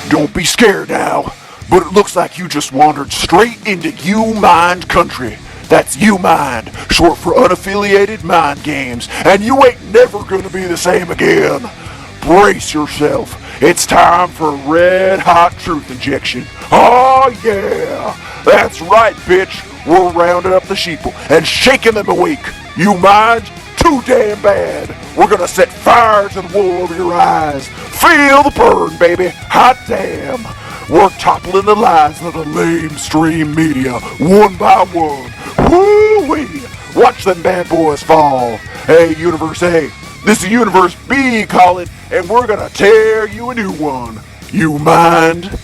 Don't be scared now, but it looks like you just wandered straight into UMIND country. That's UMIND, short for unaffiliated mind games, and you ain't never gonna be the same again. Brace yourself. It's time for a red-hot truth injection. Oh yeah! That's right, bitch. We're rounding up the sheeple and shaking them awake. You mind? Too damn bad. We're gonna set fire to the wool over your eyes. Feel the burn, baby. Hot damn. We're toppling the lies of the lamestream media one by one. Woo-wee! Watch them bad boys fall. Hey, Universe A, this is Universe B calling, and we're gonna tear you a new one. You mind?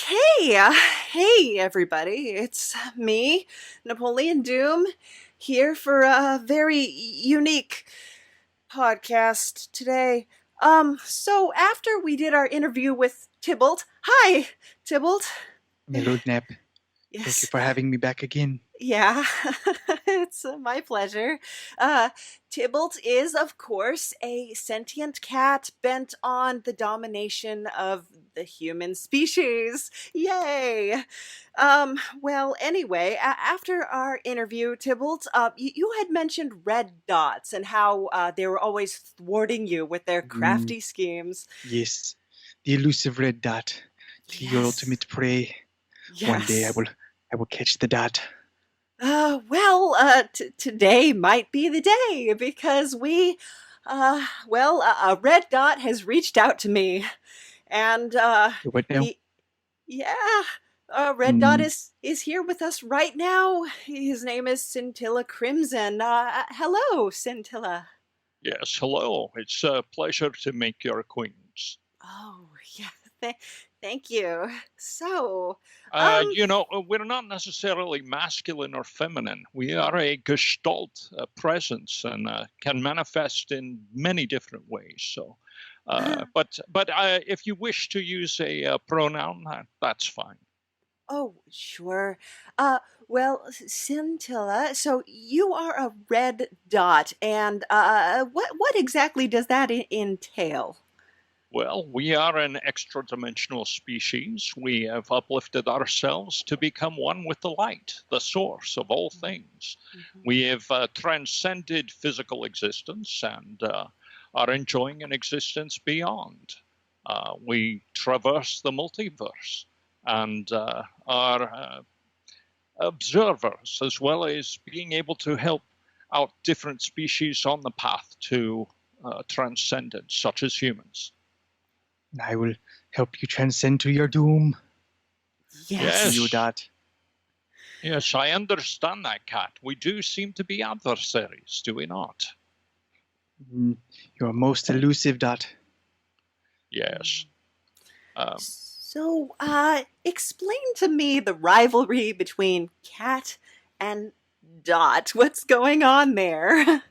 Okay, hey everybody, it's me, Napoleon Doom, here for a very unique podcast today. So after we did our interview with Thibault, hi, Thibault. Hello, Nap. Yes. Thank you for having me back again. Yeah, it's my pleasure. Thibault is, of course, a sentient cat bent on the domination of the human species. Yay! Well, anyway, after our interview, Thibault, you had mentioned red dots and how they were always thwarting you with their crafty schemes. Yes, the elusive red dot, your ultimate prey. Yes. One day I will catch the dot. Today might be the day because a red dot has reached out to me, and What now? Red dot is here with us right now. His name is Scintilla Crimson. Hello, Scintilla. Yes, hello. It's a pleasure to make your acquaintance. Oh, yeah. Thank you. So, we're not necessarily masculine or feminine. We are a gestalt presence and can manifest in many different ways. So, but if you wish to use a pronoun, that's fine. Oh, sure. Well, Scintilla, so you are a red dot, and what exactly does that entail? Well, we are an extra-dimensional species. We have uplifted ourselves to become one with the light, the source of all things. Mm-hmm. We have transcended physical existence and are enjoying an existence beyond. We traverse the multiverse and are observers, as well as being able to help out different species on the path to transcendence, such as humans. I will help you transcend to your doom. Yes. You dot. Yes, I understand that, Cat. We do seem to be adversaries, do we not? You're most elusive, dot. Yes. So, explain to me the rivalry between Cat and Dot. What's going on there?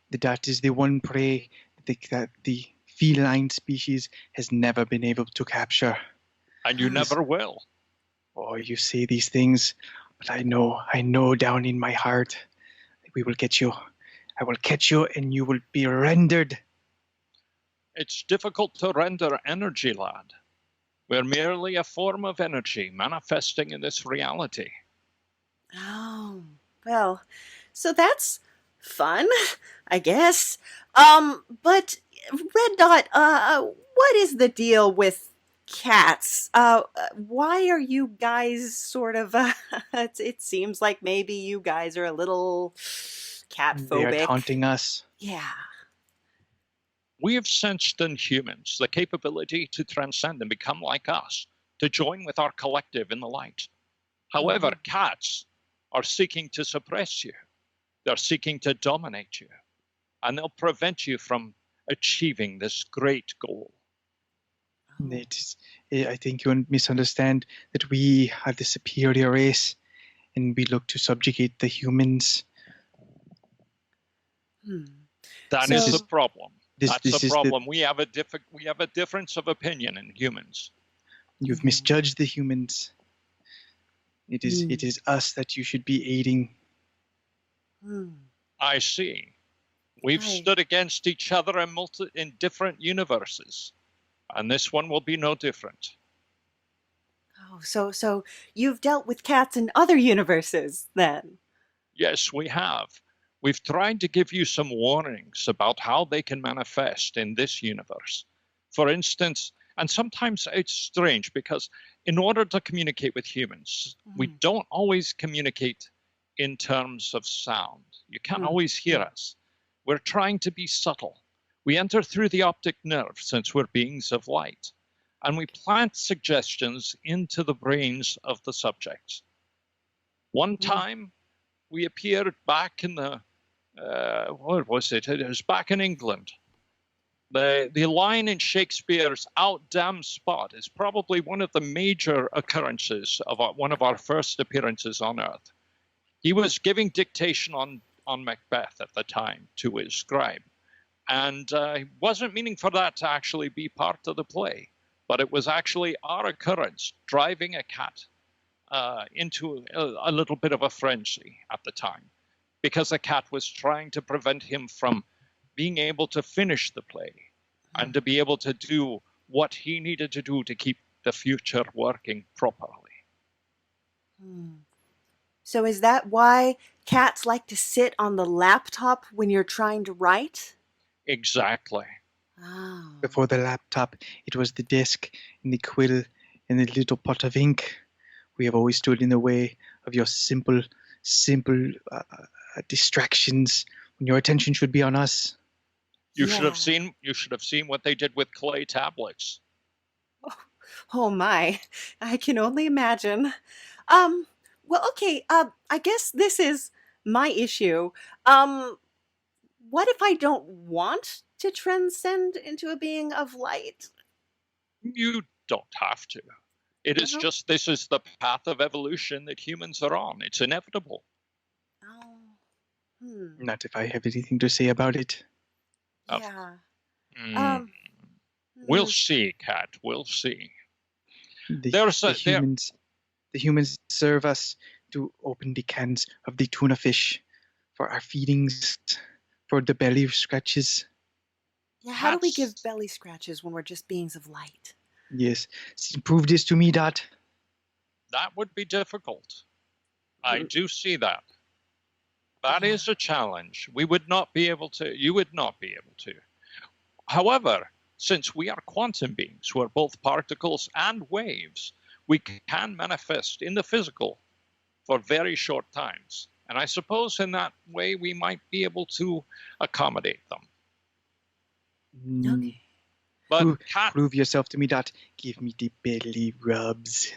The dot is the one prey that the feline species has never been able to capture. And you never will. Oh, you say these things, but I know down in my heart, we will get you. I will catch you and you will be rendered. It's difficult to render energy, lad. We're merely a form of energy manifesting in this reality. Oh, well, so that's fun, I guess. But Red Dot, what is the deal with cats? Why are you guys sort of, it seems like maybe you guys are a little cat-phobic. They are taunting us. Yeah. We have sensed in humans the capability to transcend and become like us, to join with our collective in the light. However, cats are seeking to suppress you. They're seeking to dominate you. And they'll prevent you from achieving this great goal. I think you misunderstand that we are the superior race and we look to subjugate the humans. That is the problem. That's the problem. We have a difference of opinion in humans. You've misjudged the humans. It is us that you should be aiding. I see. We've stood against each other in different universes, and this one will be no different. Oh, so you've dealt with cats in other universes, then? Yes, we have. We've tried to give you some warnings about how they can manifest in this universe. For instance, and sometimes it's strange because in order to communicate with humans, we don't always communicate in terms of sound. You can't always hear us. We're trying to be subtle. We enter through the optic nerve since we're beings of light, and we plant suggestions into the brains of the subjects. One time, we appeared back in the, what was it? It was back in England. The line in Shakespeare's "Out damn spot" is probably one of the major occurrences of one of our first appearances on Earth. He was giving dictation on Macbeth at the time to his scribe. And he wasn't meaning for that to actually be part of the play, but it was actually our occurrence driving a cat into a little bit of a frenzy at the time, because the cat was trying to prevent him from being able to finish the play and to be able to do what he needed to do to keep the future working properly. So is that why cats like to sit on the laptop when you're trying to write? Exactly. Oh. Before the laptop, it was the desk and the quill and the little pot of ink. We have always stood in the way of your simple distractions when your attention should be on us. Yeah. You should have seen what they did with clay tablets. Oh my, I can only imagine. Well, okay, I guess this is my issue. What if I don't want to transcend into a being of light? You don't have to. It is just, this is the path of evolution that humans are on. It's inevitable. Oh. Not if I have anything to say about it. Yeah. We'll see, Cat. We'll see. The humans serve us to open the cans of the tuna fish for our feedings, for the belly scratches. Yeah, how do we give belly scratches when we're just beings of light? Yes. Prove this to me, Dot. That would be difficult. I do see that. That is a challenge. We would not be able to. You would not be able to. However, since we are quantum beings, we're both particles and waves, we can manifest in the physical for very short times. And I suppose in that way we might be able to accommodate them. Okay. But prove yourself to me, Dot. Give me the belly rubs.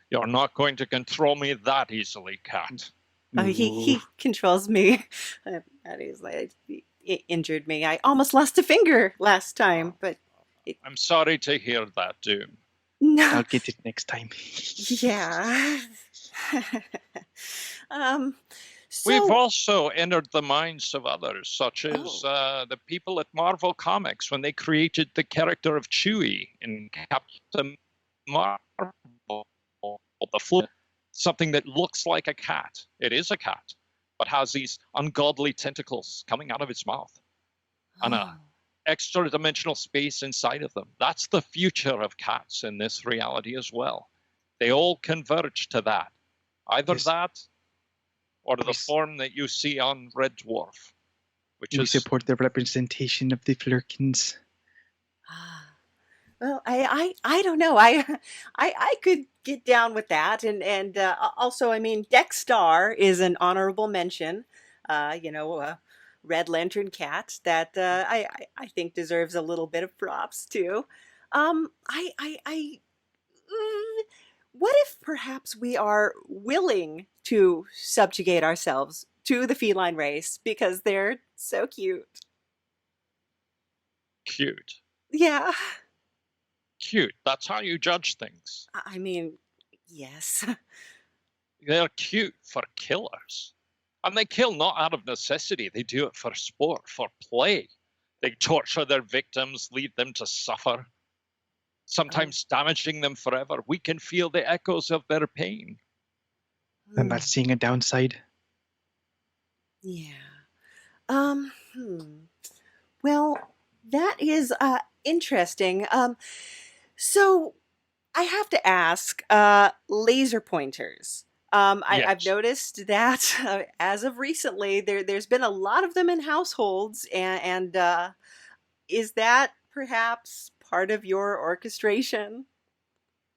You're not going to control me that easily, Cat. Oh, he controls me that easily. It injured me. I almost lost a finger last time, but... I'm sorry to hear that, Doom. No. I'll get it next time. Yeah. We've also entered the minds of others, such as the people at Marvel Comics when they created the character of Chewie in Captain Marvel, the Flu, something that looks like a cat. It is a cat, but has these ungodly tentacles coming out of its mouth and a extra dimensional space inside of them. That's the future of cats in this reality as well. They all converge to that. Either that or the form that you see on Red Dwarf, which we is... support the representation of the Flurkins. Well, I don't know. I could get down with that, and also, I mean, Dexstar is an honorable mention. Red Lantern Cat that I think deserves a little bit of props too. What if perhaps we are willing to subjugate ourselves to the feline race because they're so cute? Cute. Yeah. Cute. That's how you judge things. I mean, yes. They're cute for killers. And they kill not out of necessity. They do it for sport, for play. They torture their victims, lead them to suffer, sometimes damaging them forever. We can feel the echoes of their pain. I'm not seeing a downside. Yeah. Well, that is interesting. So I have to ask, laser pointers. I've Yes. noticed that as of recently, there's been a lot of them in households, and is that perhaps part of your orchestration?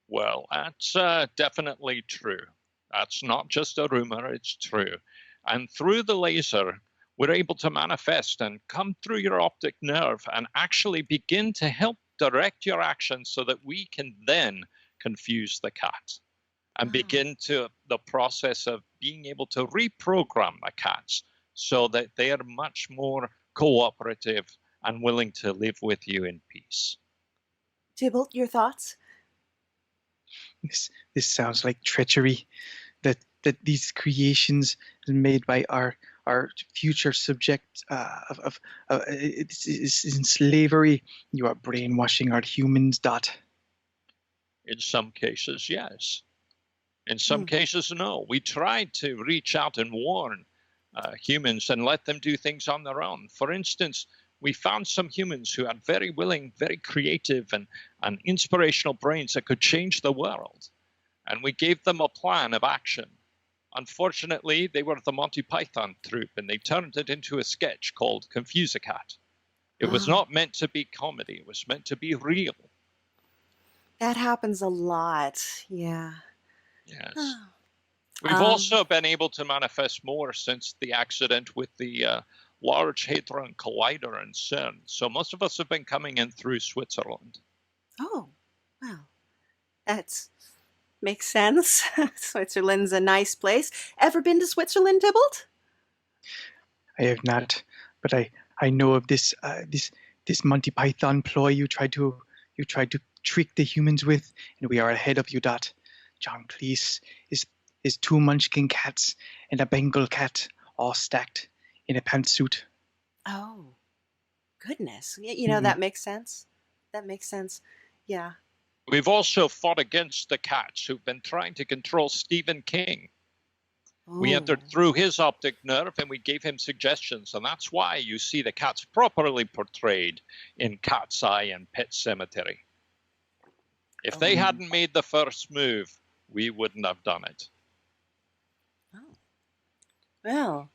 Well, that's definitely true. That's not just a rumor, it's true. And through the laser, we're able to manifest and come through your optic nerve and actually begin to help direct your actions so that we can then confuse the cat and begin to the process of being able to reprogram the cats so that they are much more cooperative and willing to live with you in peace. Tybalt, your thoughts? This sounds like treachery. That these creations made by our future subject is in slavery. You are brainwashing our humans. In some cases, yes. In some cases, no. We tried to reach out and warn humans and let them do things on their own. For instance, we found some humans who had very willing, very creative and inspirational brains that could change the world. And we gave them a plan of action. Unfortunately, they were the Monty Python troupe, and they turned it into a sketch called Confuse a Cat. It was not meant to be comedy. It was meant to be real. That happens a lot, yeah. Yes. We've also been able to manifest more since the accident with the Large Hadron Collider in CERN. So most of us have been coming in through Switzerland. Oh, well, that makes sense. Switzerland's a nice place. Ever been to Switzerland, Tybalt? I have not, but I know of this Monty Python ploy you tried to trick the humans with, and we are ahead of you. John Cleese is 2 Munchkin cats and a Bengal cat all stacked in a pantsuit. Oh, goodness. You know, that makes sense. That makes sense. Yeah. We've also fought against the cats who've been trying to control Stephen King. We entered through his optic nerve and we gave him suggestions, and that's why you see the cats properly portrayed in Cat's Eye and Pet Sematary. If they hadn't made the first move, we wouldn't have done it. Oh. Well,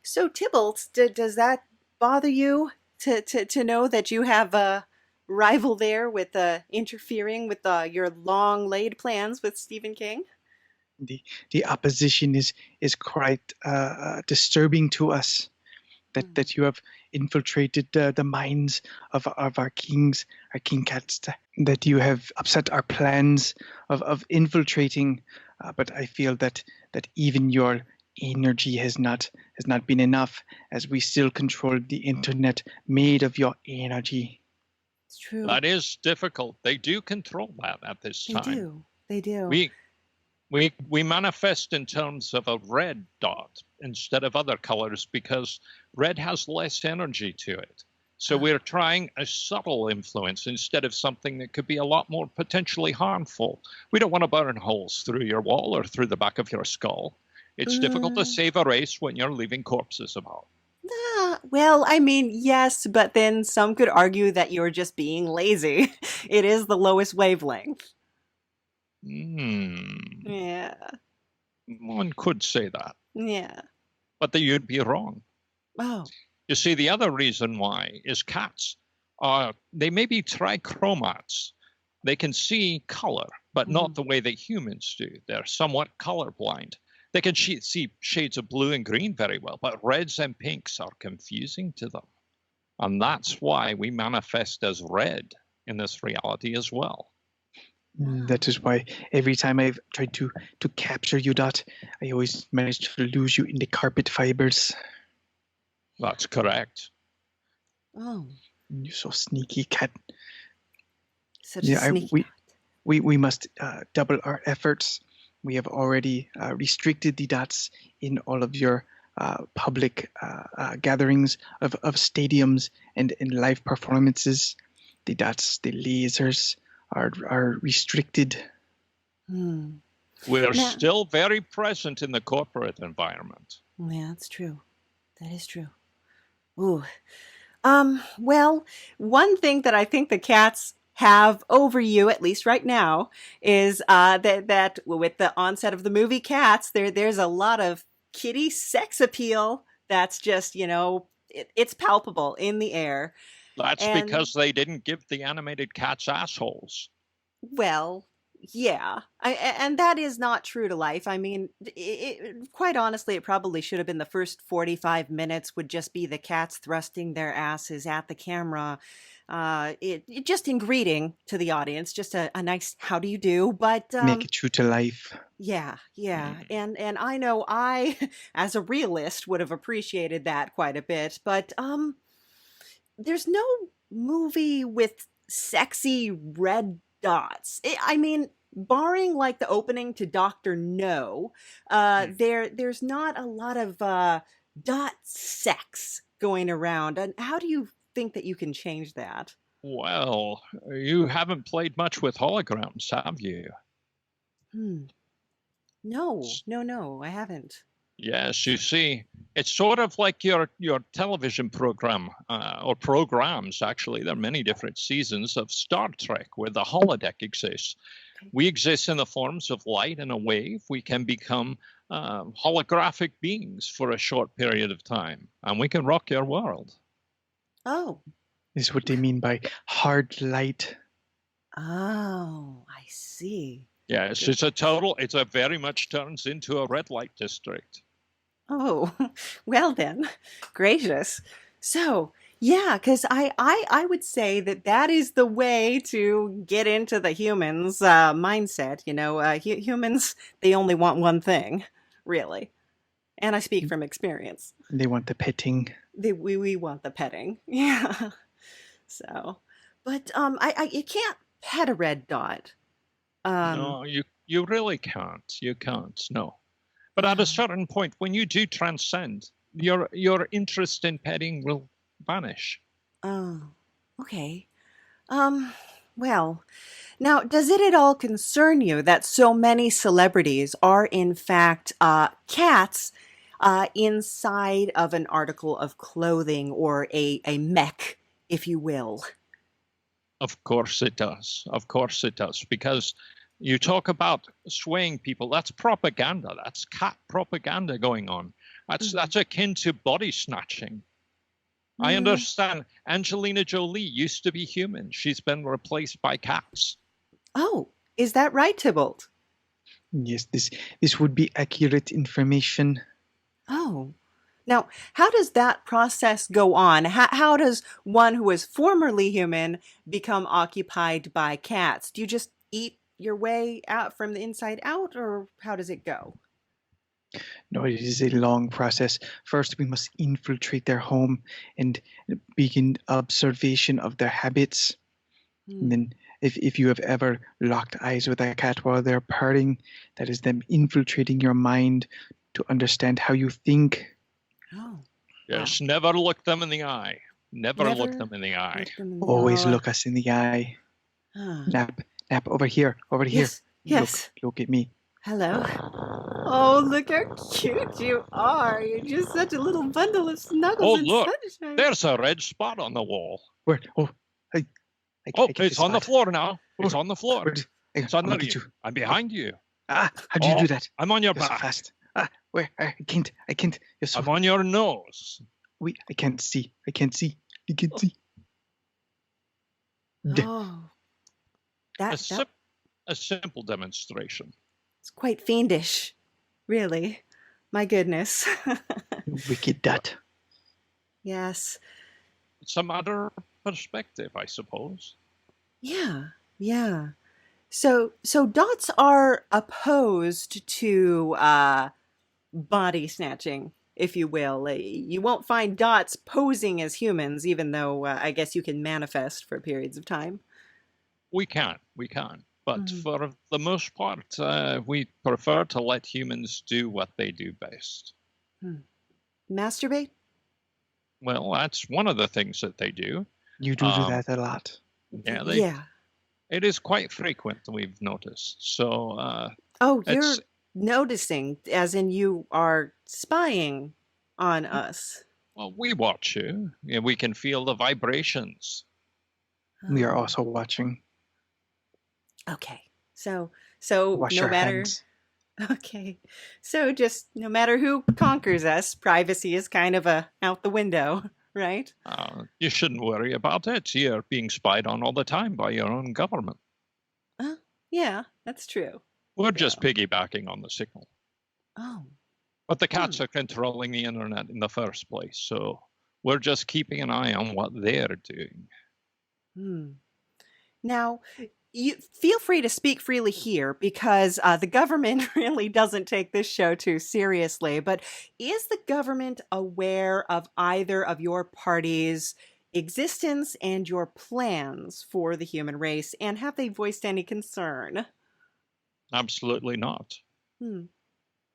so Tybalt, does that bother you to know that you have a rival there with interfering with your long-laid plans with Stephen King? The opposition is quite disturbing to us. That you have infiltrated the minds of our king cats, that you have upset our plans of infiltrating. But I feel that even your energy has not been enough, as we still control the internet made of your energy. It's true. That is difficult. They do control that at this time. They do. We manifest in terms of a red dot instead of other colors because red has less energy to it. So we're trying a subtle influence instead of something that could be a lot more potentially harmful. We don't want to burn holes through your wall or through the back of your skull. It's difficult to save a race when you're leaving corpses about. Well, I mean, yes, but then some could argue that you're just being lazy. It is the lowest wavelength. Yeah. One could say that. Yeah. But you'd be wrong. Oh. You see, the other reason why is cats they may be trichromats. They can see color, but not the way that humans do. They're somewhat colorblind. They can see shades of blue and green very well, but reds and pinks are confusing to them. And that's why we manifest as red in this reality as well. That is why every time I've tried to capture you, I always manage to lose you in the carpet fibers. That's correct. Oh. You're so sneaky, cat. Such a sneaky cat. We must double our efforts. We have already restricted the dots in all of your public gatherings of stadiums and in live performances. The dots, the lasers are restricted. We're Now, still very present in the corporate environment. yeah, that's true. That is true. Ooh. Well, one thing that I think the cats have over you, at least right now, is that with the onset of the movie Cats, there's a lot of kitty sex appeal that's just, it's palpable in the air. That's And because they didn't give the animated cats assholes. well, yeah, and that is not true to life. I mean, quite honestly, it probably should have been the first 45 minutes would just be the cats thrusting their asses at the camera, it just in greeting to the audience, just a nice how do you do. But Make it true to life. yeah, yeah, Mm. and I know I, as a realist, would have appreciated that quite a bit. But there's no movie with sexy red dots. I mean, barring like the opening to Doctor No, Mm. there's not a lot of dot sex going around. And how do you think that you can change that? Well, you haven't played much with holograms, have you? Hmm. No, I haven't. Yes, you see, it's sort of like your television program, or programs, actually. There are many different seasons of Star Trek where the holodeck exists. Okay. We exist in the forms of light and a wave. We can become holographic beings for a short period of time, and we can rock your world. Oh, Is what they mean by hard light. oh, I see. Yes, it's a very much turns into a red light district. Oh, well then, gracious. So, yeah, because I would say that is the way to get into the humans' mindset. Humans, they only want one thing, really. And I speak from experience. They want the petting. We want the petting. Yeah. So, but you can't pet a red dot. No, you really can't. You can't. No. But at a certain point, when you do transcend, your interest in petting will vanish. Oh, okay. Well, now, does it at all concern you that so many celebrities are, in fact, cats inside of an article of clothing or a mech, if you will? Of course it does. Of course it does. Because you talk about swaying people. That's propaganda. That's cat propaganda going on. That's akin to body snatching. I understand Angelina Jolie used to be human. She's been replaced by cats. Oh, is that right, Thibault? Yes, this would be accurate information. Oh. Now, how does that process go on? How does one who was formerly human become occupied by cats? Do you just eat your way out from the inside out, or how does it go? No, it is a long process. First, we must infiltrate their home and begin observation of their habits. And then if you have ever locked eyes with a cat while they're purring, that is them infiltrating your mind to understand how you think. Oh. Yes, never look them in the eye. Never look them in the eye. Always look us in the eye. Ah. Nap, over here. Yes. Look at me. Hello. Oh, look how cute you are. You're just such a little bundle of snuggles and look, sunshine. there's a red spot on the wall. Where? It's on the floor now. It's on the floor. It's under you. you. I'm behind you. How do you do that? I'm on your You're so back. fast. Where? I can't. You're so I'm on your nose. Wait, I can't see. You can see. Oh. A simple demonstration. It's quite fiendish. Really. My goodness. Wicked dot. Yes. It's a matter of perspective, I suppose. Yeah. So dots are opposed to body snatching, if you will. You won't find dots posing as humans, even though I guess you can manifest for periods of time. We can. But for the most part, we prefer to let humans do what they do best. Masturbate? Well, that's one of the things that they do. You do that a lot. Yeah. It is quite frequent, we've noticed. So Oh, you're It's noticing, as in you are spying on us. well, we watch you. Yeah, we can feel the vibrations. We are Oh, also watching. okay. So Wash no your matter. hands. Okay. So just no matter who conquers us, privacy is kind of out the window, right? You shouldn't worry about it. You're being spied on all the time by your own government. Yeah, that's true. We're Yeah. just piggybacking on the signal. Oh. But the cats are controlling the internet in the first place, so we're just keeping an eye on what they're doing. Now, you feel free to speak freely here because the government really doesn't take this show too seriously. But is the government aware of either of your party's existence and your plans for the human race? And have they voiced any concern? Absolutely not.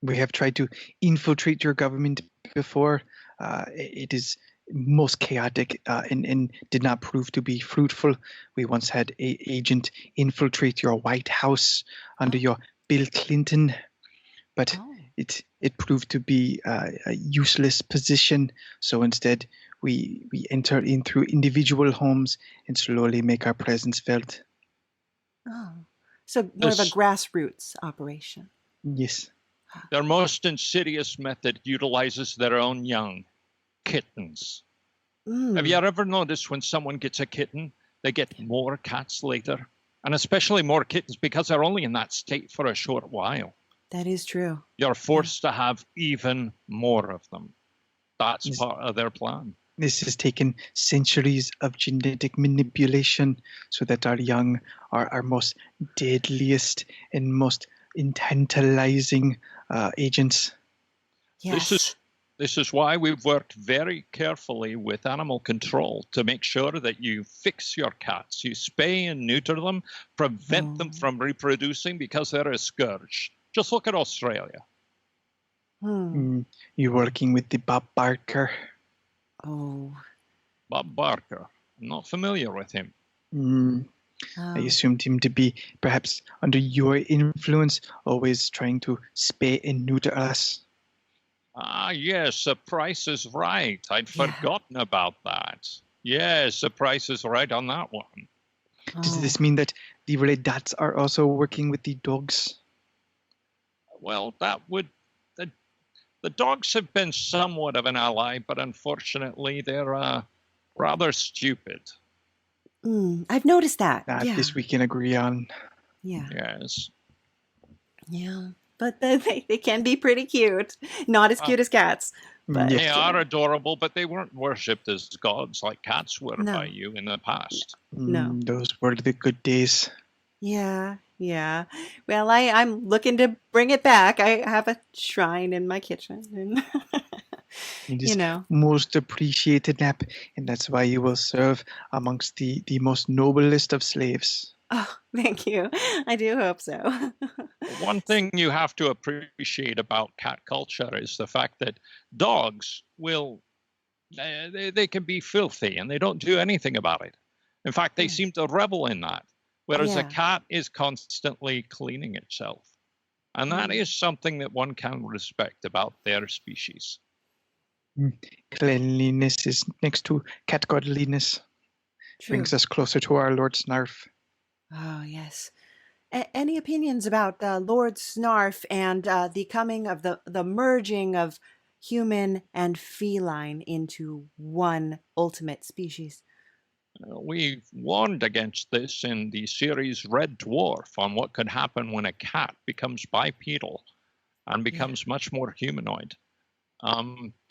We have tried to infiltrate your government before. It is most chaotic and did not prove to be fruitful. We once had an agent infiltrate your White House under your Bill Clinton, but it proved to be a useless position. So instead, we enter in through individual homes and slowly make our presence felt. Oh, so more of a grassroots operation. Yes. Their most insidious method utilizes their own young, kittens. Have you ever noticed when someone gets a kitten, they get more cats later? And especially more kittens because they're only in that state for a short while. That is true. You're forced to have even more of them. That's part of their plan. This has taken centuries of genetic manipulation so that our young are our most deadliest and most tantalizing agents. Yes. This is why we've worked very carefully with animal control to make sure that you fix your cats. You spay and neuter them, prevent them from reproducing because they're a scourge. Just look at Australia. You're working with the Bob Barker. Oh. Bob Barker. I'm not familiar with him. I assumed him to be perhaps under your influence, always trying to spay and neuter us. Yes, the Price is Right. I'd forgotten about that. Yes, the Price is Right on that one. Does this mean that the Red Dots are also working with the dogs? Well, that would... The dogs have been somewhat of an ally, but unfortunately they're rather stupid. I've noticed that. This we can agree on. Yeah. Yes. Yeah. But they can be pretty cute. Not as cute as cats. But they are adorable, but they weren't worshipped as gods like cats were by you in the past. No. Those were the good days. Yeah. Well, I'm looking to bring it back. I have a shrine in my kitchen. And It is most appreciated, Nap, and that's why you will serve amongst the most noblest of slaves. Oh, thank you. I do hope so. One thing you have to appreciate about cat culture is the fact that dogs will, they can be filthy and they don't do anything about it. In fact, they seem to revel in that, whereas a cat is constantly cleaning itself. And that is something that one can respect about their species. Cleanliness is next to cat godliness. Brings us closer to our Lord Snarf. Oh, yes. Any opinions about Lord Snarf and the coming of the merging of human and feline into one ultimate species? We warned against this in the series Red Dwarf on what could happen when a cat becomes bipedal and becomes much more humanoid.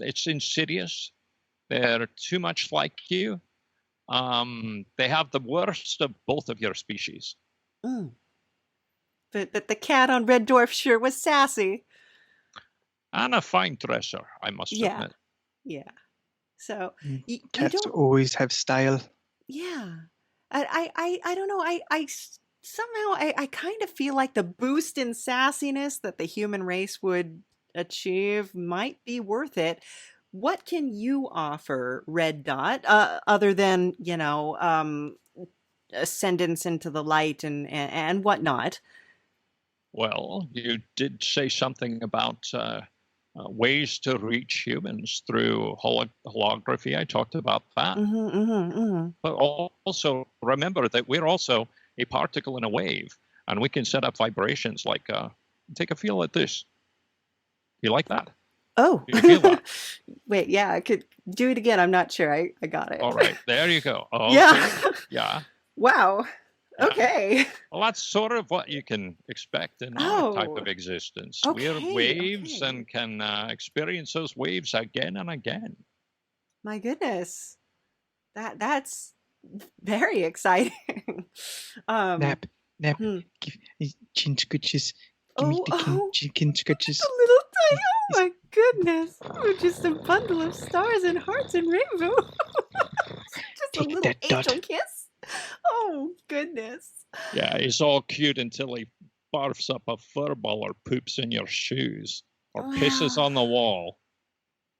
It's insidious. They're too much like you. They have the worst of both of your species. But the cat on Red Dwarf sure was sassy. And a fine dresser, I must admit. Yeah. So cats always have style. Yeah. I don't know. I somehow I kind of feel like the boost in sassiness that the human race would achieve might be worth it. What can you offer, Red Dot, other than, ascendance into the light and whatnot? Well, you did say something about ways to reach humans through holography. I talked about that. But also remember that we're also a particle in a wave, and we can set up vibrations like, take a feel at this. You like that? Oh, Do you feel that? wait, yeah, I could do it again. I'm not sure. I got it. All right, there you go. Okay. Yeah. Yeah. Wow. Yeah. Okay. Well, that's sort of what you can expect in our type of existence. We're waves and can experience those waves again and again. My goodness. That's very exciting. Nap, hmm. give me chin scratches. Give me the chin scratches. A little tiny. Oh my goodness. We're just a bundle of stars and hearts and rainbow. Just Take a little that, angel Dot. kiss. Oh goodness. Yeah, he's all cute until he barfs up a furball or poops in your shoes or pisses on the wall.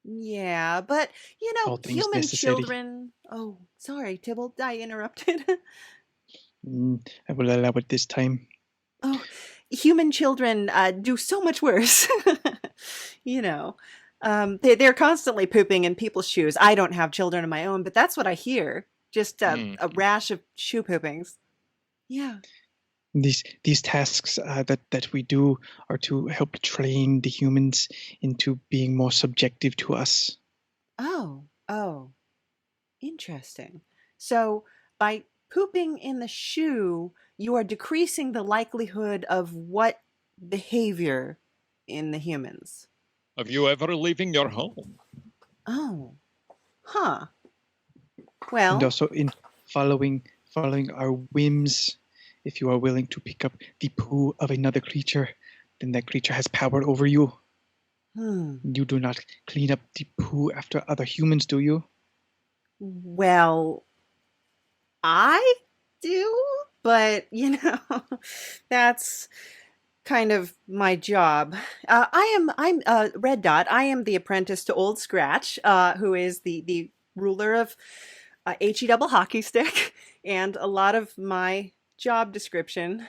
Yeah, but you know, All things human necessary. children. Oh, sorry, Tybalt, I interrupted. I will allow it this time. Oh, human children do so much worse. You know, they're constantly pooping in people's shoes. I don't have children of my own, but that's what I hear. Just a rash of shoe poopings. Yeah. These tasks that we do are to help train the humans into being more subjective to us. Oh, interesting. So by pooping in the shoe, you are decreasing the likelihood of what behavior in the humans? Have you ever leaving your home? Oh, huh. Well, And also in following our whims, if you are willing to pick up the poo of another creature, then that creature has power over you. You do not clean up the poo after other humans, do you? Well, I do, but you know, that's kind of my job. I'm Red Dot. I am the apprentice to Old Scratch, who is the ruler of HE double hockey stick, and a lot of my job description.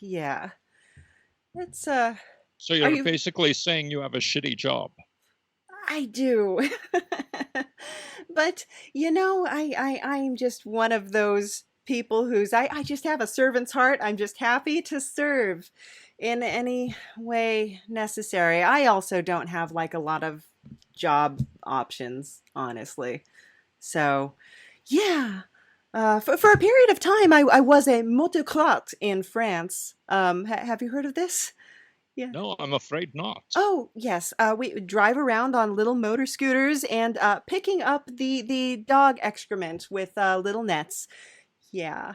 Yeah, it's So you're basically saying you have a shitty job. I do. But you know, I'm just one of those people who's I just have a servant's heart. I'm just happy to serve in any way necessary. I also don't have like a lot of job options, honestly. So, yeah. For a period of time, I was a motocrotte in France. Have you heard of this? Yeah. No, I'm afraid not. Oh, yes. We drive around on little motor scooters and picking up the dog excrement with little nets. Yeah.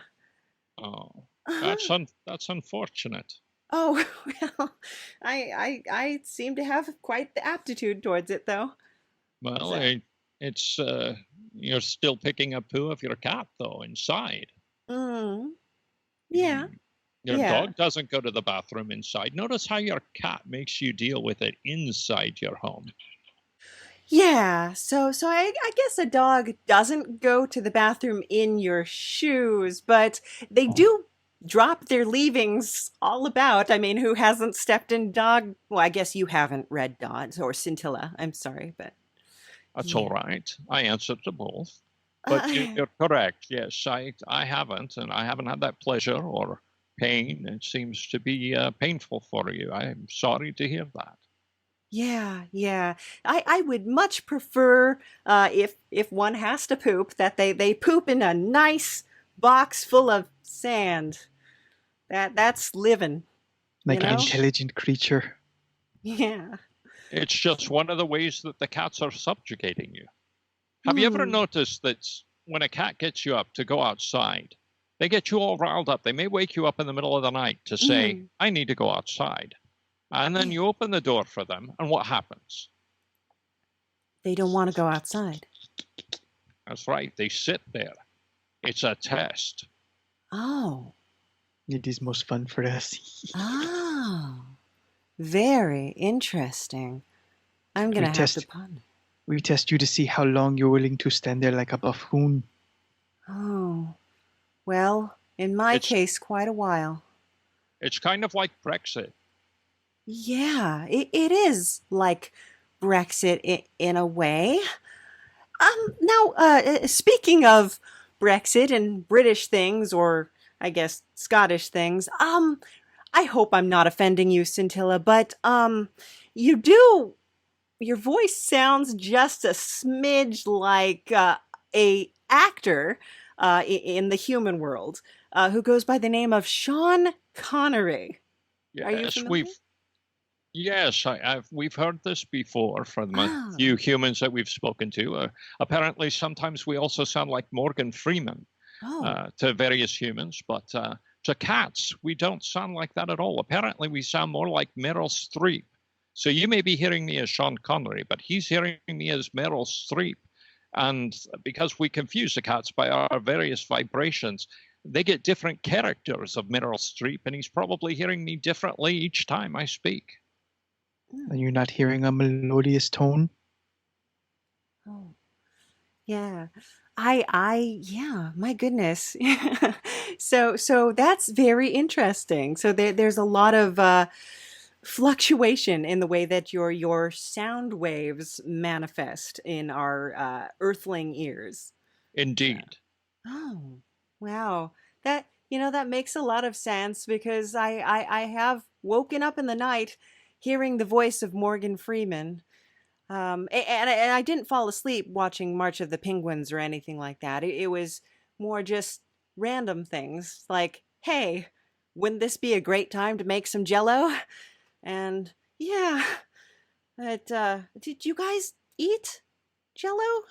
Oh, that's unfortunate. Oh, well, I seem to have quite the aptitude towards it, though. Well, it's you're still picking up poo of your cat, though, inside. Yeah. Your dog doesn't go to the bathroom inside. Notice how your cat makes you deal with it inside your home. Yeah, so I guess a dog doesn't go to the bathroom in your shoes, but they do drop their leavings all about. I mean, who hasn't stepped in dog? Well, I guess you haven't, Red Dot or Scintilla. I'm sorry, but that's all right. I answered to both. But you're correct. Yes, I haven't, and I haven't had that pleasure or pain. It seems to be painful for you. I'm sorry to hear that. Yeah. I would much prefer if one has to poop that they poop in a nice box full of sand. That's living. Like an intelligent creature. Yeah. It's just one of the ways that the cats are subjugating you. Have you ever noticed that when a cat gets you up to go outside, they get you all riled up? They may wake you up in the middle of the night to say, I need to go outside. And then you open the door for them, and what happens? They don't want to go outside. That's right. They sit there. It's a test. Oh. It is most fun for us. Oh. Very interesting. I'm going to have to ponder. We test you to see how long you're willing to stand there like a buffoon. Oh. Well, in my case, quite a while. It's kind of like Brexit. Yeah, it is like Brexit in a way. Now, speaking of Brexit and British things, or I guess Scottish things, I hope I'm not offending you, Scintilla, but you do. Your voice sounds just a smidge like a actor in the human world who goes by the name of Sean Connery. Are you Yes, familiar? we've heard this before from a Oh, few humans that we've spoken to. Apparently, sometimes we also sound like Morgan Freeman oh, to various humans, but to cats, we don't sound like that at all. Apparently, we sound more like Meryl Streep. So you may be hearing me as Sean Connery, but he's hearing me as Meryl Streep. And because we confuse the cats by our various vibrations, they get different characters of Meryl Streep, and he's probably hearing me differently each time I speak. Are you not hearing a melodious tone? oh, yeah. Yeah, my goodness. So that's very interesting. So there's a lot of fluctuation in the way that your sound waves manifest in our earthling ears. Indeed. Oh, wow. That makes a lot of sense because I have woken up in the night hearing the voice of Morgan Freeman. And I didn't fall asleep watching March of the Penguins or anything like that. It was more just random things like, hey, wouldn't this be a great time to make some jello? And yeah, did you guys eat jello?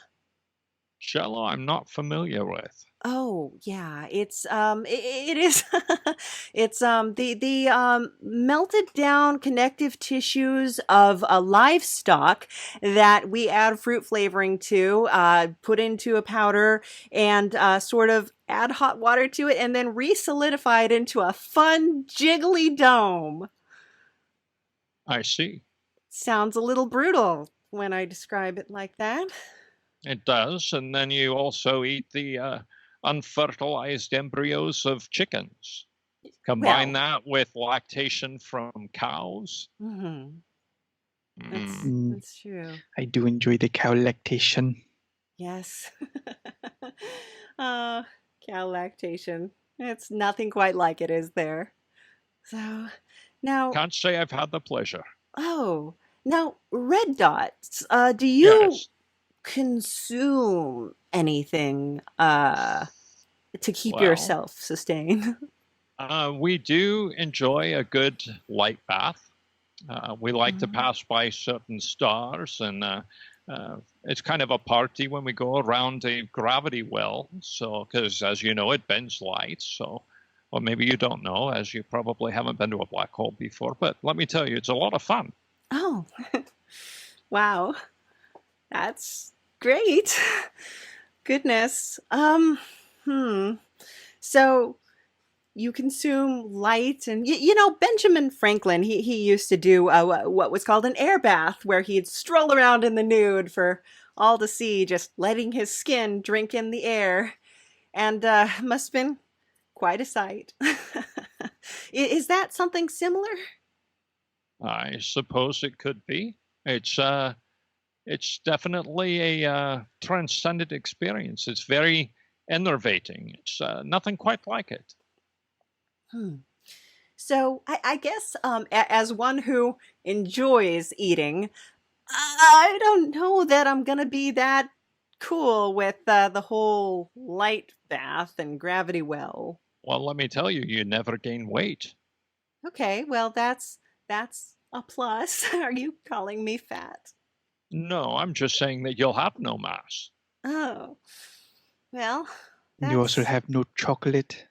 Jello, I'm not familiar with. Oh, yeah, it is it's the melted down connective tissues of a livestock that we add fruit flavoring to, put into a powder and sort of add hot water to it and then re-solidify it into a fun jiggly dome. I see. Sounds a little brutal when I describe it like that. It does. And then you also eat the unfertilized embryos of chickens. Combine Well, that with lactation from cows. mhm, that's Mm. Mm, that's true. I do enjoy the cow lactation. Yes. uh, Cow lactation. It's nothing quite like it, is there? So now, Can't say I've had the pleasure. oh, now red dots. Do you Yes. consume anything to keep Well, yourself sustained? we do enjoy a good light bath. We like to Mhm. pass by certain stars, and it's kind of a party when we go around a gravity well. So, because as you know, it bends light. So, or maybe you don't know, as you probably haven't been to a black hole before. But let me tell you, it's a lot of fun. Oh, wow. That's great. Goodness. Hmm. So you consume light and Benjamin Franklin, he used to do what was called an air bath where he'd stroll around in the nude for all to see, just letting his skin drink in the air. And must have been quite a sight. Is that something similar? I suppose it could be. It's definitely a transcendent experience. It's very enervating. It's nothing quite like it. Hmm. So I guess as one who enjoys eating, I don't know that I'm gonna be that cool with the whole light bath and gravity well. Well, let me tell you, you never gain weight. Okay, well that's a plus. Are you calling me fat? No, I'm just saying that you'll have no mass. Oh, well, You also that's have no chocolate.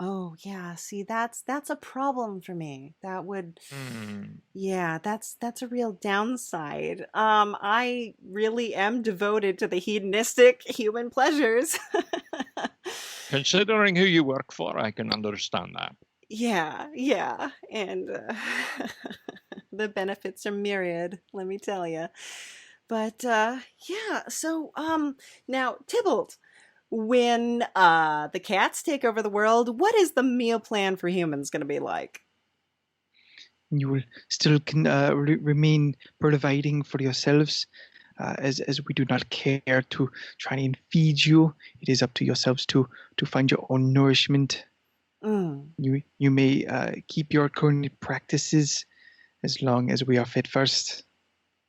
oh yeah. See, that's a problem for me. That would Hmm. yeah, that's a real downside. I really am devoted to the hedonistic human pleasures. Considering who you work for, I can understand that. Yeah, and the benefits are myriad, let me tell you. But yeah, so now Tybalt, when the cats take over the world, what is the meal plan for humans going to be like? You will still can remain providing for yourselves, as we do not care to try and feed you. It is up to yourselves to find your own nourishment. You may keep your current practices as long as we are fed first.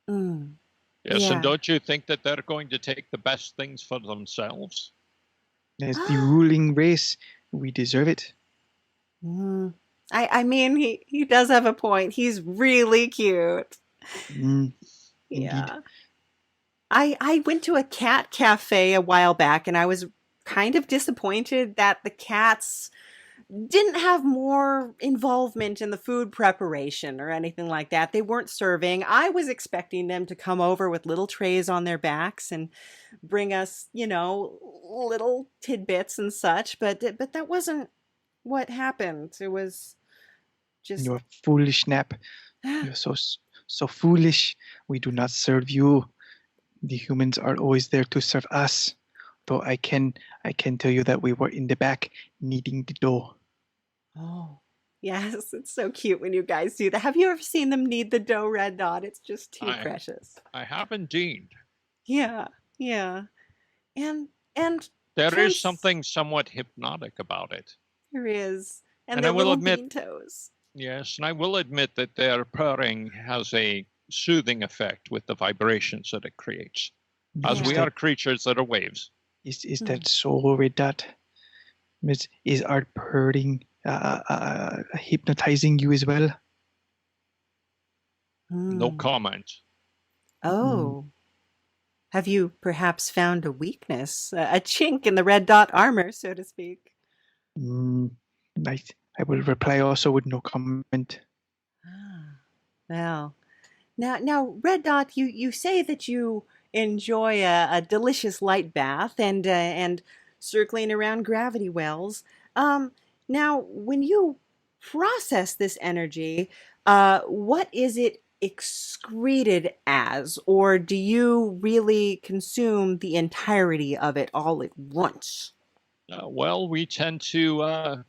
Yes, and don't you think that they're going to take the best things for themselves? As the ruling race, we deserve it. I mean, he does have a point. He's really cute. Indeed. Yeah. I went to a cat cafe a while back, and I was kind of disappointed that the cats didn't have more involvement in the food preparation or anything like that. They weren't serving. I was expecting them to come over with little trays on their backs and bring us, little tidbits and such, but that wasn't what happened. It was just... You're foolish, Nap. You're so foolish. We do not serve you. The humans are always there to serve us. Though I can tell you that we were in the back kneading the dough. Oh, yes, it's so cute when you guys do that. Have you ever seen them knead the dough, Red Dot? It's just too precious. I have indeed. Yeah. And there is something somewhat hypnotic about it. There is. And I will admit, bean toes. Yes, and I will admit that their purring has a soothing effect with the vibrations that it creates. As we are creatures that are waves. Is that so, Red Dot? Is our purring hypnotizing you as well? No comment. Oh. Have you perhaps found a weakness, a chink in the Red Dot armor, so to speak? I will reply also with no comment. Well, now, Red Dot, you say that you enjoy a delicious light bath and circling around gravity wells. Now, when you process this energy, what is it excreted as, or do you really consume the entirety of it all at once? Well, we tend to,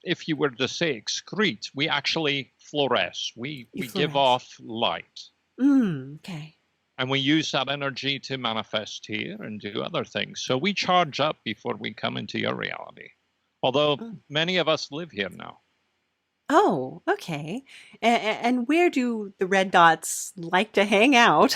if you were to say excrete, we actually fluoresce. We give off light. Okay. And we use that energy to manifest here and do other things. So we charge up before we come into your reality. Although many of us live here now. Oh, okay. And where do the Red Dots like to hang out?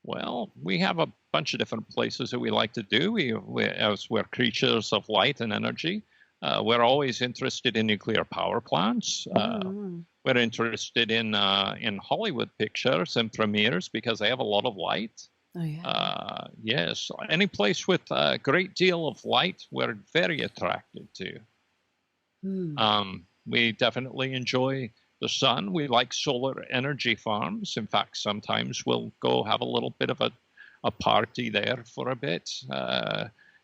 Well, we have a bunch of different places that we like to do. As we're creatures of light and energy. We're always interested in nuclear power plants. We're interested in Hollywood pictures and premieres because they have a lot of light. Oh, yeah. Yes, any place with a great deal of light, we're very attracted to. We definitely enjoy the sun. We like solar energy farms. In fact, sometimes we'll go have a little bit of a party there for a bit.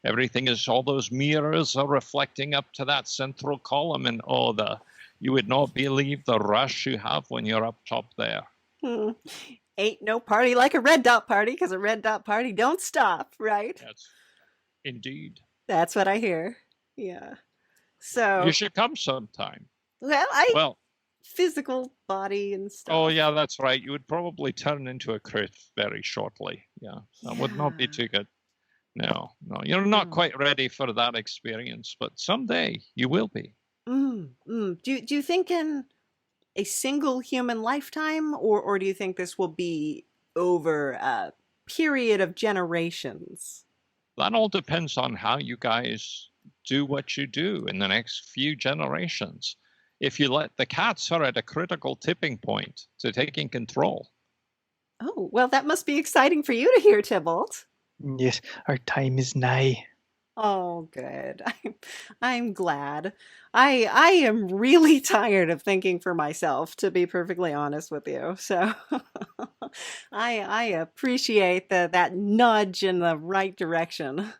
Everything is, all those mirrors are reflecting up to that central column, and you would not believe the rush you have when you're up top there. Ain't no party like a Red Dot party, because a Red Dot party don't stop, right? That's indeed. That's what I hear. Yeah. So you should come sometime. Well, physical body and stuff. Oh yeah, that's right. You would probably turn into a crit very shortly. Yeah, that would not be too good. No, you're not quite ready for that experience, but someday you will be. Do you think in a single human lifetime, or do you think this will be over a period of generations? That all depends on how you guys do what you do in the next few generations. If you let the cats are at a critical tipping point to taking control. Oh, well, that must be exciting for you to hear, Thibault. Yes, our time is nigh. Oh, good. I'm glad. I am really tired of thinking for myself, to be perfectly honest with you. So I appreciate that nudge in the right direction.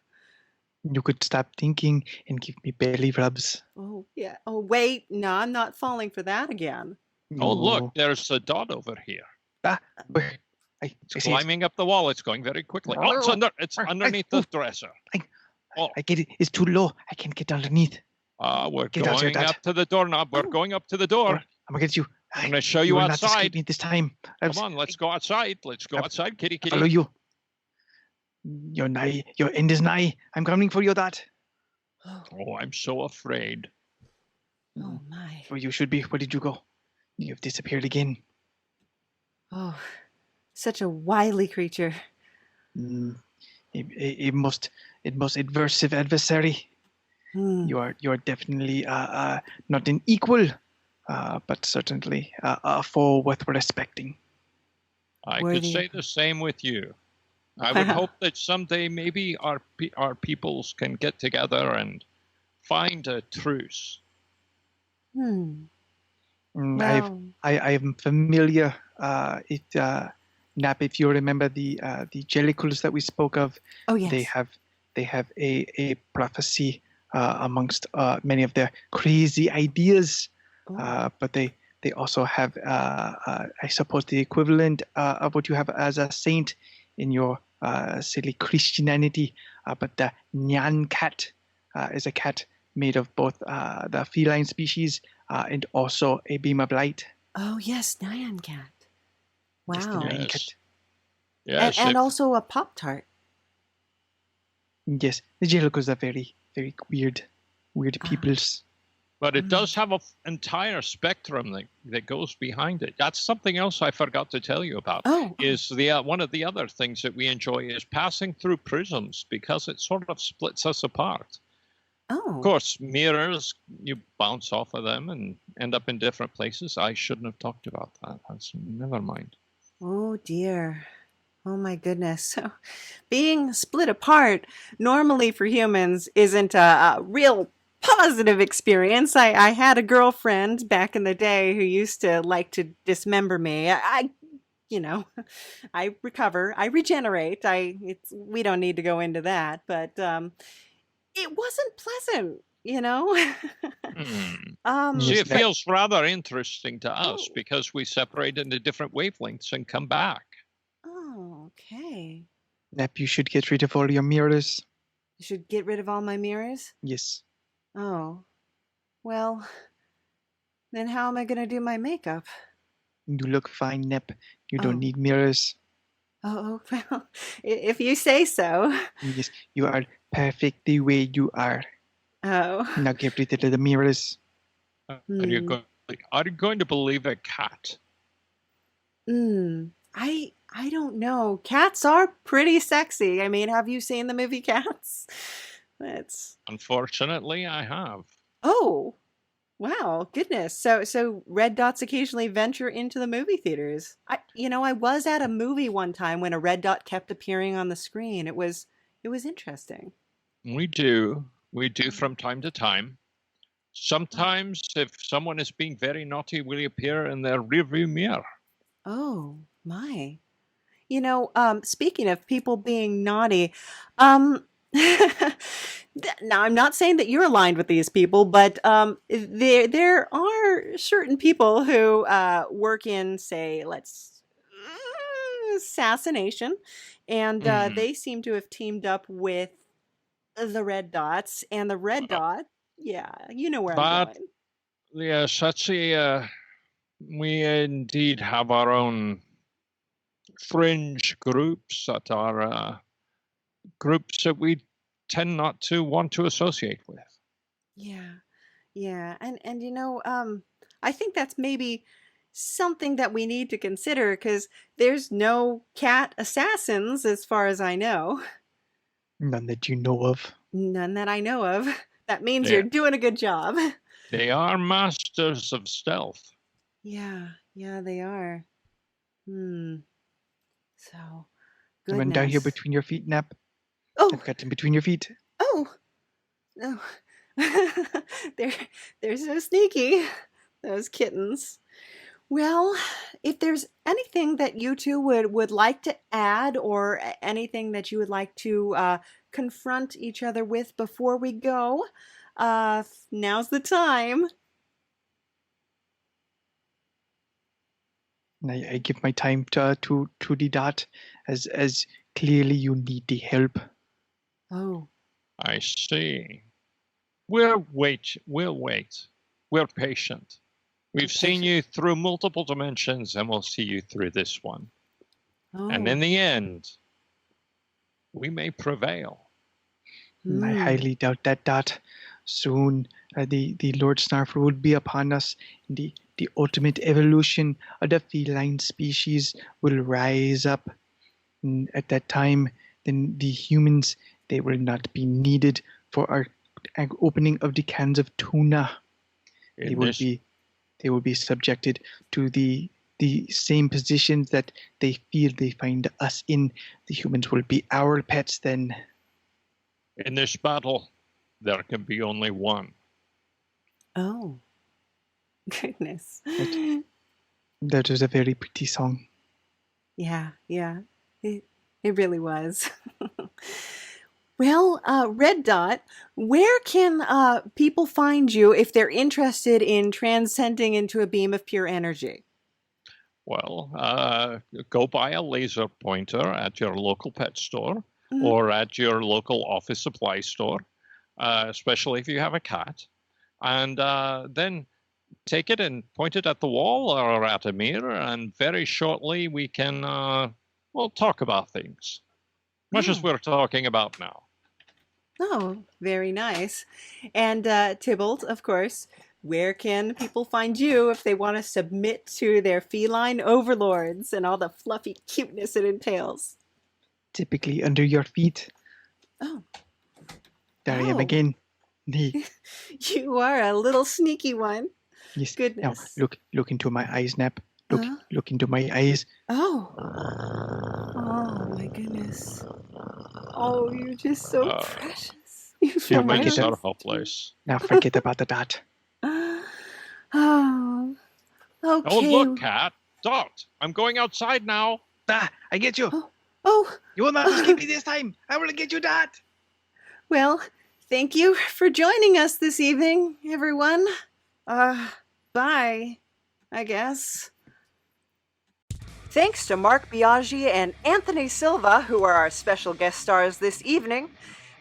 You could stop thinking and give me belly rubs. Oh, yeah. Oh, wait. No, I'm not falling for that again. Oh, look, there's a dot over here. Where? It's climbing up the wall. It's going very quickly. Oh, it's underneath the dresser. I get it. It's too low. I can't get underneath. We're going up to the doorknob. We're going up to the door. I'm gonna get you. I'm going to show You you will not escape outside. me this time. Come on, let's go outside. Let's go outside, kitty, I follow kitty. you. Your end is nigh. I'm coming for you, Dot. Oh, I'm so afraid. Oh my. Where you should be. Where did you go? You have disappeared again. Oh, such a wily creature. A most adversive adversary. Hmm. You are definitely not an equal, but certainly a foe worth respecting. I Worthy. could say the same with you. I would hope that someday maybe our peoples can get together and find a truce. Hmm. I am familiar. Nap, if you remember the jellicles that we spoke of. Oh yes. They have a prophecy amongst many of their crazy ideas, but they also have I suppose the equivalent of what you have as a saint in your silly Christianity, but the Nyan cat is a cat made of both the feline species and also a beam of light. Oh yes, Nyan cat. Wow. Yes, the Nyan cat. Yes, and also a Pop-Tart. Yes, the jellicles are very, very weird peoples. but it does have an entire spectrum that goes behind it. That's something else I forgot to tell you about. Is one of the other things that we enjoy is passing through prisms, because it sort of splits us apart. Of course, mirrors, you bounce off of them and end up in different places. I shouldn't have talked about that. Never mind. Oh dear. Oh my goodness. So being split apart normally for humans isn't a real positive experience. I had a girlfriend back in the day who used to like to dismember me. I recover, I regenerate. We don't need to go into that, but it wasn't pleasant, See, it feels rather interesting to us because we separate into different wavelengths and come back. Oh, okay. Nap, you should get rid of all your mirrors. You should get rid of all my mirrors? Yes. Oh. Well, then how am I going to do my makeup? You look fine, Nep. You don't need mirrors. Oh, well, if you say so. Yes, you are perfect the way you are. Oh. Now get rid of the mirrors. Are you going to believe a cat? I don't know. Cats are pretty sexy. I mean, have you seen the movie Cats? Unfortunately, I have. Oh, wow, goodness. So red dots occasionally venture into the movie theaters. I was at a movie one time when a red dot kept appearing on the screen. It was interesting. We do from time to time. Sometimes, if someone is being very naughty, we appear in their rearview mirror. Oh my. Speaking of people being naughty, now I'm not saying that you're aligned with these people, but there are certain people who work in, say, assassination, and they seem to have teamed up with the red dots, and the red dot, yeah, you know where I'm going. Yes, that's we indeed have our own fringe groups that are groups that we tend not to want to associate with. Yeah, and I think that's maybe something that we need to consider, because there's no cat assassins as far as I know. None that you know of. None that I know of. That means you're doing a good job. They are masters of stealth. Yeah, they are. So, goodness. I went down here between your feet, Nap. Oh. I've got in between your feet. Oh. No. They're so sneaky, those kittens. Well, if there's anything that you two would like to add, or anything that you would like to confront each other with before we go, now's the time. I give my time to the dot, as clearly you need the help. Oh. I see. We'll wait. We're patient. We've seen you through multiple dimensions, and we'll see you through this one. Oh. And in the end, we may prevail. I highly doubt that, Dot. Soon, the Lord Snarfer will be upon us. The ultimate evolution of the feline species will rise up. And at that time, then the humans, they will not be needed for our opening of the cans of tuna. They will be subjected to the same positions that they feel they find us in. The humans will be our pets then. In this battle, there can be only one. Oh. Goodness. That was a very pretty song. Yeah. It really was. Well, Red Dot, where can people find you if they're interested in transcending into a beam of pure energy? Well, go buy a laser pointer at your local pet store or at your local office supply store, especially if you have a cat. And then take it and point it at the wall or at a mirror, and very shortly we can, talk about things. Much as we're talking about now. Oh, very nice. And Thibault, of course, where can people find you if they want to submit to their feline overlords and all the fluffy cuteness it entails? Typically under your feet. Oh. There I am again. You are a little sneaky one. Yes. Goodness. Now, look into my eyes, Nap. Look into my eyes. Oh. Oh, my goodness. Oh, you're just so precious. You feel my Humans are hopeless. Now forget about the Dot. Oh. Okay. Oh, look, Cat. Dot, I'm going outside now. I get you. Oh. You will not escape me this time. I will get you, Dot. Well, thank you for joining us this evening, everyone. Bye, I guess. Thanks to Marc Biagi and Anthony Silva, who are our special guest stars this evening.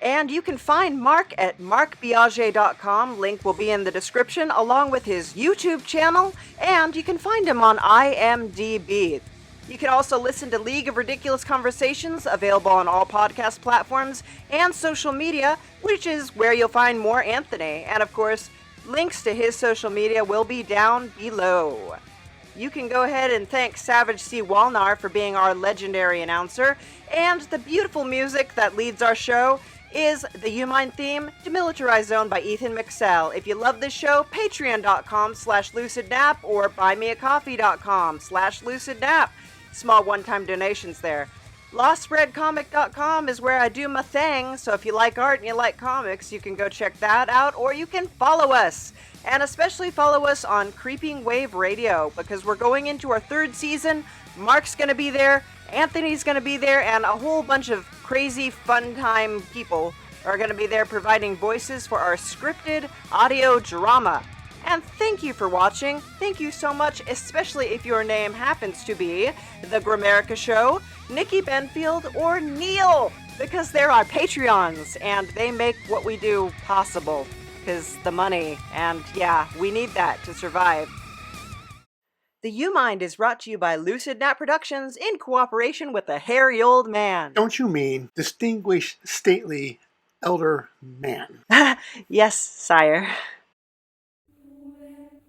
And you can find Marc at marcbiagi.com. Link will be in the description, along with his YouTube channel, and you can find him on IMDb. You can also listen to League of Ridiculous Conversations, available on all podcast platforms and social media, which is where you'll find more Anthony. And of course, links to his social media will be down below. You can go ahead and thank Savage C. Walnar for being our legendary announcer, and the beautiful music that leads our show is the UMIND theme, Demilitarized Zone by Ethan MEIXSELL. If you love this show, patreon.com/lucidnap or buymeacoffee.com/lucidnap. Small one-time donations there. LostRedComic.com is where I do my thing, so if you like art and you like comics, you can go check that out, or you can follow us. And especially follow us on Creeping Wave Radio, because we're going into our 3rd season. Mark's going to be there, Anthony's going to be there, and a whole bunch of crazy fun time people are going to be there providing voices for our scripted audio drama. And thank you for watching. Thank you so much, especially if your name happens to be The Grammarica Show, Nikki Benfield, or Neil, because they're our Patreons, and they make what we do possible, because the money, and yeah, we need that to survive. The UMIND is brought to you by Lucid Nap Productions in cooperation with the hairy old man. Don't you mean distinguished, stately, elder man? Yes, sire.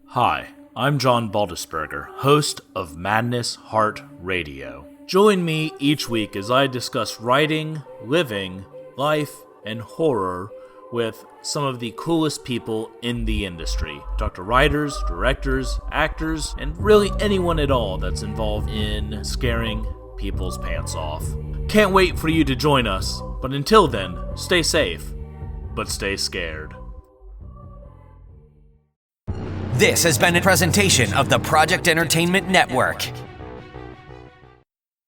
Hi, I'm John Baldisberger, host of Madness Heart Radio. Join me each week as I discuss writing, living, life, and horror with some of the coolest people in the industry. Talk to writers, directors, actors, and really anyone at all that's involved in scaring people's pants off. Can't wait for you to join us, but until then, stay safe, but stay scared. This has been a presentation of the Project Entertainment Network.